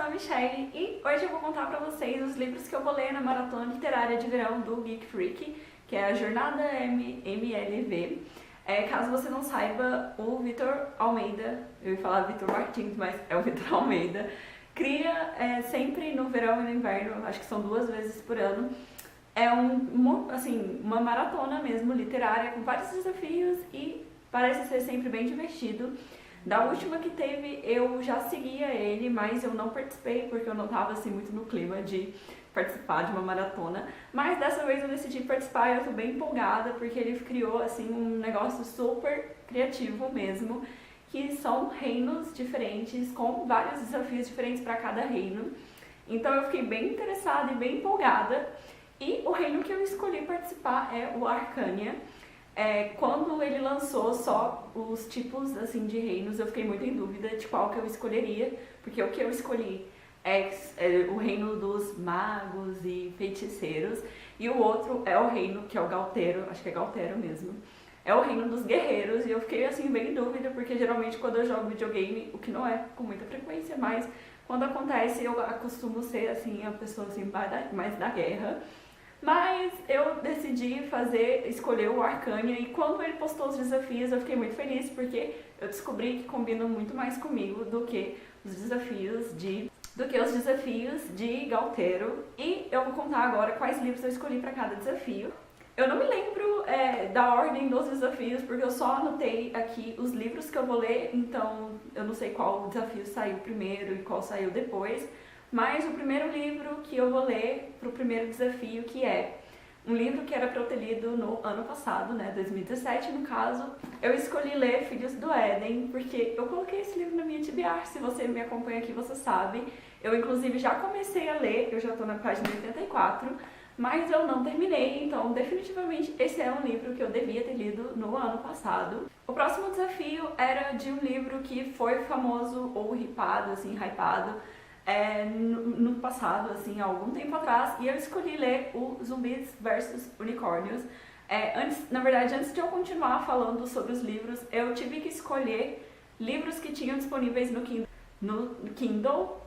a Michelle e hoje eu vou contar pra vocês os livros que eu vou ler na Maratona Literária de Verão do Geek Freak, que é a Jornada MLV. Caso você não saiba, o Vitor Almeida, eu ia falar Vitor Martins, mas é o Vitor Almeida, cria sempre no verão e no inverno, acho que são 2 vezes por ano, uma maratona mesmo, literária, com vários desafios e parece ser sempre bem divertido. Da última que teve, eu já seguia ele, mas eu não participei porque eu não estava assim, muito no clima de participar de uma maratona. Mas dessa vez eu decidi participar e eu tô bem empolgada porque ele criou assim, um negócio super criativo mesmo, que são reinos diferentes, com vários desafios diferentes para cada reino. Então eu fiquei bem interessada e bem empolgada. E o reino que eu escolhi participar é o Arcânia. Quando ele lançou só os tipos assim, de reinos, eu fiquei muito em dúvida de qual que eu escolheria, porque o que eu escolhi é o reino dos magos e feiticeiros, e o outro é o reino que é o Galteiro, acho que é Galteiro mesmo, é o reino dos guerreiros, e eu fiquei assim bem em dúvida, porque geralmente quando eu jogo videogame, o que não é com muita frequência, mas quando acontece eu costumo ser assim, a pessoa assim, mais da guerra. Mas eu decidi escolher o Arcânia, e quando ele postou os desafios eu fiquei muito feliz porque eu descobri que combinam muito mais comigo do que os desafios de Galteiro. E eu vou contar agora quais livros eu escolhi para cada desafio. Eu não me lembro da ordem dos desafios porque eu só anotei aqui os livros que eu vou ler, então eu não sei qual desafio saiu primeiro e qual saiu depois. Mas o primeiro livro que eu vou ler para o primeiro desafio, que é um livro que era para eu ter lido no ano passado, né, 2017 no caso, eu escolhi ler Filhos do Éden, porque eu coloquei esse livro na minha TBR, se você me acompanha aqui você sabe. Eu inclusive já comecei a ler, eu já estou na página 84, mas eu não terminei, então definitivamente esse é um livro que eu devia ter lido no ano passado. O próximo desafio era de um livro que foi famoso ou hypado, no passado, assim, há algum tempo atrás, e eu escolhi ler o Zumbis versus Unicórnios. Antes de eu continuar falando sobre os livros, eu tive que escolher livros que tinham disponíveis no Kindle,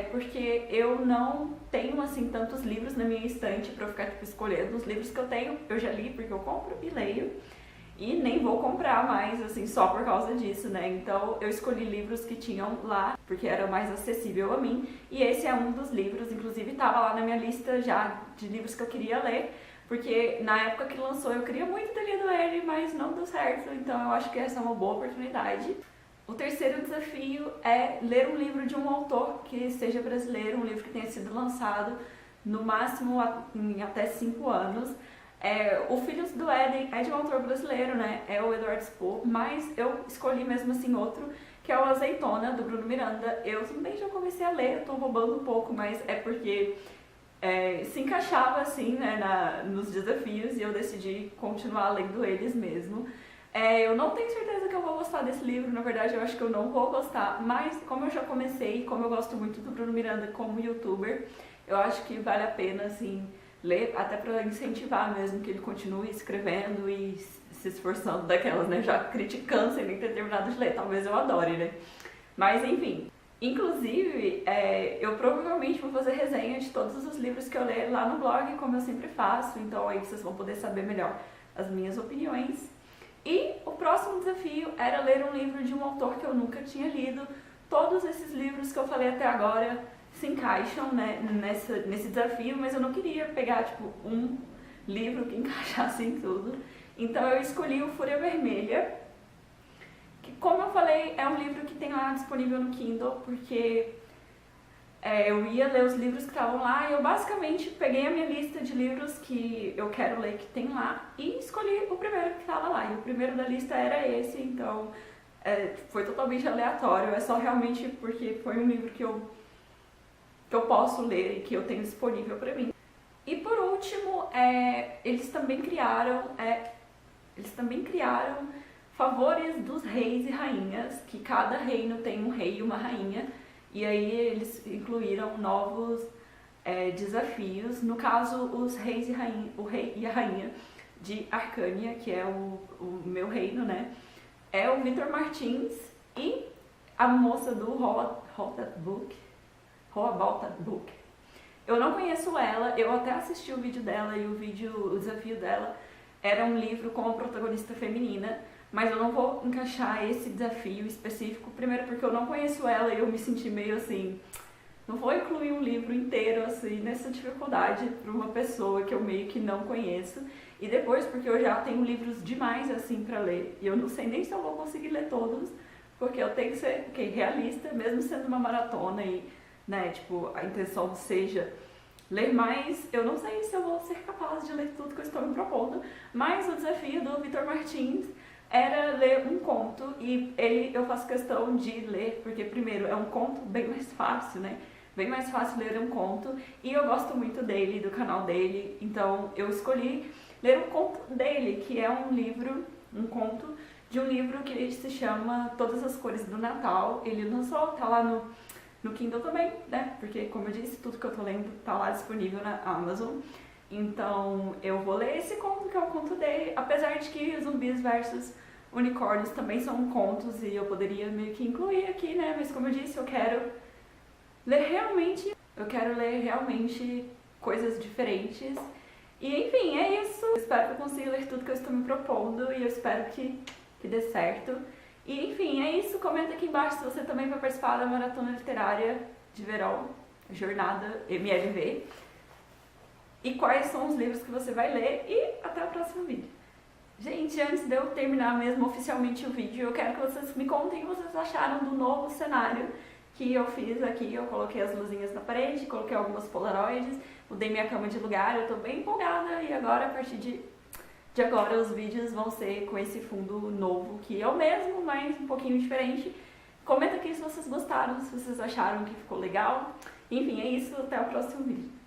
porque eu não tenho assim tantos livros na minha estante para eu ficar escolhendo. Os livros que eu tenho, eu já li porque eu compro e leio. E nem vou comprar mais, assim, só por causa disso, né? Então eu escolhi livros que tinham lá, porque era mais acessível a mim. E esse é um dos livros, inclusive estava lá na minha lista já de livros que eu queria ler. Porque na época que lançou eu queria muito ter lido ele, mas não deu certo. Então eu acho que essa é uma boa oportunidade. O terceiro desafio é ler um livro de um autor que seja brasileiro, um livro que tenha sido lançado no máximo em até 5 anos. O Filhos do Éden é de um autor brasileiro, né? É o Eduardo Spohr, mas eu escolhi mesmo assim outro, que é o Azeitona, do Bruno Miranda. Eu também já comecei a ler, eu tô roubando um pouco, mas é porque se encaixava assim, né, nos desafios, e eu decidi continuar lendo eles mesmo. Eu não tenho certeza que eu vou gostar desse livro, na verdade eu acho que eu não vou gostar, mas como eu já comecei, como eu gosto muito do Bruno Miranda como youtuber, eu acho que vale a pena, assim, ler, até para incentivar mesmo que ele continue escrevendo e se esforçando daquelas, né, já criticando sem nem ter terminado de ler, talvez eu adore, né, mas enfim. Inclusive, eu provavelmente vou fazer resenha de todos os livros que eu ler lá no blog, como eu sempre faço, então aí vocês vão poder saber melhor as minhas opiniões. E o próximo desafio era ler um livro de um autor que eu nunca tinha lido. Todos esses livros que eu falei até agora se encaixam, né, nesse desafio, mas eu não queria pegar tipo um livro que encaixasse em tudo. Então eu escolhi o Fúria Vermelha, que, como eu falei, é um livro que tem lá disponível no Kindle, porque eu ia ler os livros que estavam lá e eu basicamente peguei a minha lista de livros que eu quero ler que tem lá e escolhi o primeiro que estava lá. E o primeiro da lista era esse, então foi totalmente aleatório, é só realmente porque foi um livro que eu posso ler e que eu tenho disponível para mim. E por último, eles também criaram favores dos reis e rainhas, que cada reino tem um rei e uma rainha, e aí eles incluíram novos desafios. No caso, os reis e rainha, o rei e a rainha de Arcânia, que é o meu reino, né, é o Vitor Martins, e a moça do Hot Book, How About That Book. Eu não conheço ela, eu até assisti o vídeo dela e o desafio dela era um livro com a protagonista feminina, mas eu não vou encaixar esse desafio específico, primeiro porque eu não conheço ela e eu me senti meio assim, não vou incluir um livro inteiro assim nessa dificuldade para uma pessoa que eu meio que não conheço, e depois porque eu já tenho livros demais assim para ler e eu não sei nem se eu vou conseguir ler todos, porque eu tenho que ser realista, mesmo sendo uma maratona e, né, tipo, a intenção seja ler mais, eu não sei se eu vou ser capaz de ler tudo que eu estou me propondo, mas o desafio do Vitor Martins era ler um conto e eu faço questão de ler, porque primeiro é um conto bem mais fácil, né? Bem mais fácil ler um conto e eu gosto muito dele, do canal dele, então eu escolhi ler um conto dele, que é um livro, um conto de um livro que se chama Todas as Cores do Natal. Ele lançou, tá lá no Kindle também, né? Porque, como eu disse, tudo que eu tô lendo tá lá disponível na Amazon. Então, eu vou ler esse conto, que é o conto dele, apesar de que Zumbis versus Unicórnios também são contos e eu poderia meio que incluir aqui, né? Mas, como eu disse, eu quero ler realmente coisas diferentes. E, enfim, é isso. Eu espero que eu consiga ler tudo que eu estou me propondo e eu espero que dê certo. E, enfim, é isso. Comenta aqui embaixo se você também vai participar da Maratona Literária de Verão, Jornada MLV. E quais são os livros que você vai ler. E até o próximo vídeo. Gente, antes de eu terminar mesmo oficialmente o vídeo, eu quero que vocês me contem o que vocês acharam do novo cenário que eu fiz aqui. Eu coloquei as luzinhas na parede, coloquei algumas polaroids, mudei minha cama de lugar, eu tô bem empolgada. E agora, a partir de agora, os vídeos vão ser com esse fundo novo, que é o mesmo, mas um pouquinho diferente. Comenta aqui se vocês gostaram, se vocês acharam que ficou legal. Enfim, é isso, até o próximo vídeo.